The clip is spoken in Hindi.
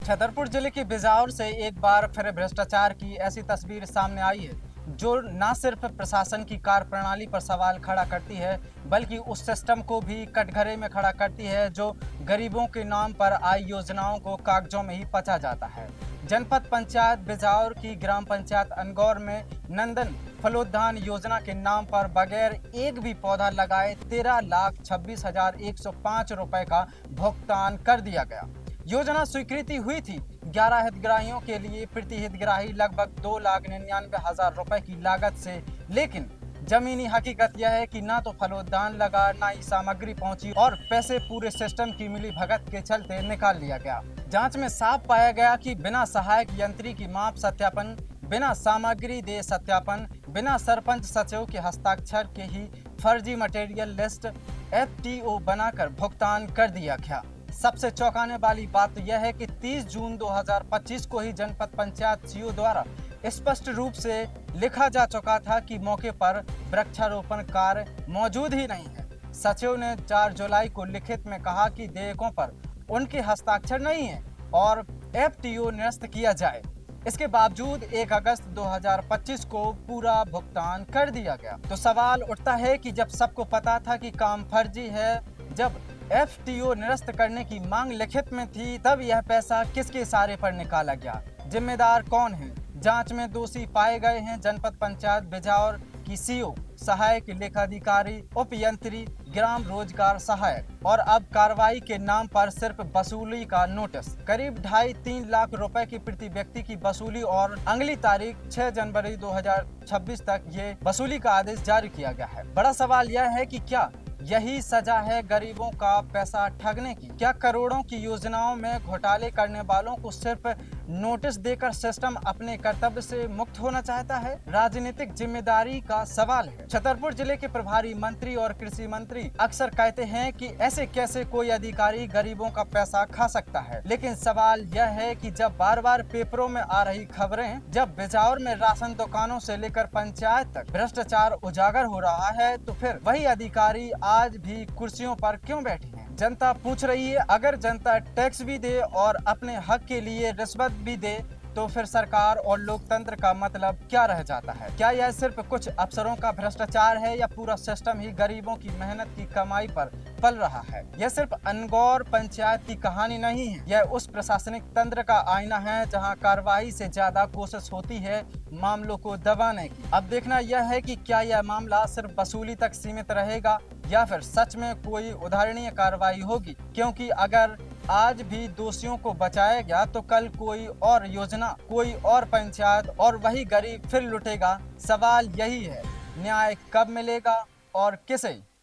छतरपुर जिले के बिजावर से एक बार फिर भ्रष्टाचार की ऐसी तस्वीर सामने आई है जो न सिर्फ प्रशासन की कार्यप्रणाली पर सवाल खड़ा करती है बल्कि उस सिस्टम को भी कटघरे में खड़ा करती है जो गरीबों के नाम पर आई योजनाओं को कागजों में ही पचा जाता है। जनपद पंचायत बिजावर की ग्राम पंचायत अनगौर में नंदन फलोद्यान योजना के नाम पर बगैर एक भी पौधा लगाए 13,26,105 रुपए का भुगतान कर दिया गया। योजना स्वीकृति हुई थी 11 हितग्राहियों के लिए, प्रति हितग्राही लगभग 2,99,000 रुपए की लागत से, लेकिन जमीनी हकीकत यह है कि ना तो फलोद्यान लगा, ना ही सामग्री पहुंची और पैसे पूरे सिस्टम की मिली भगत के चलते निकाल लिया गया। जांच में साफ पाया गया कि बिना सहायक यंत्री की माप सत्यापन, बिना सामग्री दे सत्यापन, बिना सरपंच सचिव के हस्ताक्षर के ही फर्जी मटेरियल लिस्ट FTO बनाकर भुगतान कर दिया गया। सबसे चौंकाने वाली बात तो यह है कि 30 जून 2025 को ही जनपद पंचायत CO द्वारा स्पष्ट रूप से लिखा जा चुका था कि मौके पर वृक्षारोपण कार्य मौजूद ही नहीं है। सचिव ने 4 जुलाई को लिखित में कहा कि देयकों पर उनके हस्ताक्षर नहीं है और FTO निरस्त किया जाए। इसके बावजूद 1 अगस्त 2025 को पूरा भुगतान कर दिया गया। तो सवाल उठता है कि जब सबको पता था कि काम फर्जी है, जब FTO निरस्त करने की मांग लिखित में थी, तब यह पैसा किसके इशारे पर निकाला गया? जिम्मेदार कौन है? जांच में दोषी पाए गए हैं जनपद पंचायत बिजावर की CO, सहायक लेखाधिकारी, उप यंत्री, ग्राम रोजगार सहायक, और अब कार्रवाई के नाम पर सिर्फ वसूली का नोटिस। करीब 2.5-3 लाख रुपए की प्रति व्यक्ति की वसूली और अगली तारीख 6 जनवरी 2026 तक ये वसूली का आदेश जारी किया गया है। बड़ा सवाल यह है कि क्या यही सजा है गरीबों का पैसा ठगने की? क्या करोड़ों की योजनाओं में घोटाले करने वालों को सिर्फ नोटिस देकर सिस्टम अपने कर्तव्य से मुक्त होना चाहता है? राजनीतिक जिम्मेदारी का सवाल है। छतरपुर जिले के प्रभारी मंत्री और कृषि मंत्री अक्सर कहते हैं कि ऐसे कैसे कोई अधिकारी गरीबों का पैसा खा सकता है, लेकिन सवाल यह है कि जब बार बार पेपरों में आ रही खबरें, जब बिजावर में राशन दुकानों से लेकर पंचायत तक भ्रष्टाचार उजागर हो रहा है, तो फिर वही अधिकारी आज भी कुर्सियों पर क्यों बैठे हैं? जनता पूछ रही है। अगर जनता टैक्स भी दे और अपने हक के लिए रिश्वत भी दे तो फिर सरकार और लोकतंत्र का मतलब क्या रह जाता है? क्या यह सिर्फ कुछ अफसरों का भ्रष्टाचार है या पूरा सिस्टम ही गरीबों की मेहनत की कमाई पर पल रहा है? यह सिर्फ अनगौर पंचायत की कहानी नहीं है, यह उस प्रशासनिक तंत्र का आईना है जहां कार्रवाई से ज्यादा कोशिश होती है मामलों को दबाने की। अब देखना यह है कि क्या यह मामला सिर्फ वसूली तक सीमित रहेगा या फिर सच में कोई उदाहरणीय कार्रवाई होगी, क्योंकि अगर आज भी दोषियों को बचाया गया तो कल कोई और योजना, कोई और पंचायत और वही गरीब फिर लुटेगा। सवाल यही है, न्याय कब मिलेगा और किसे?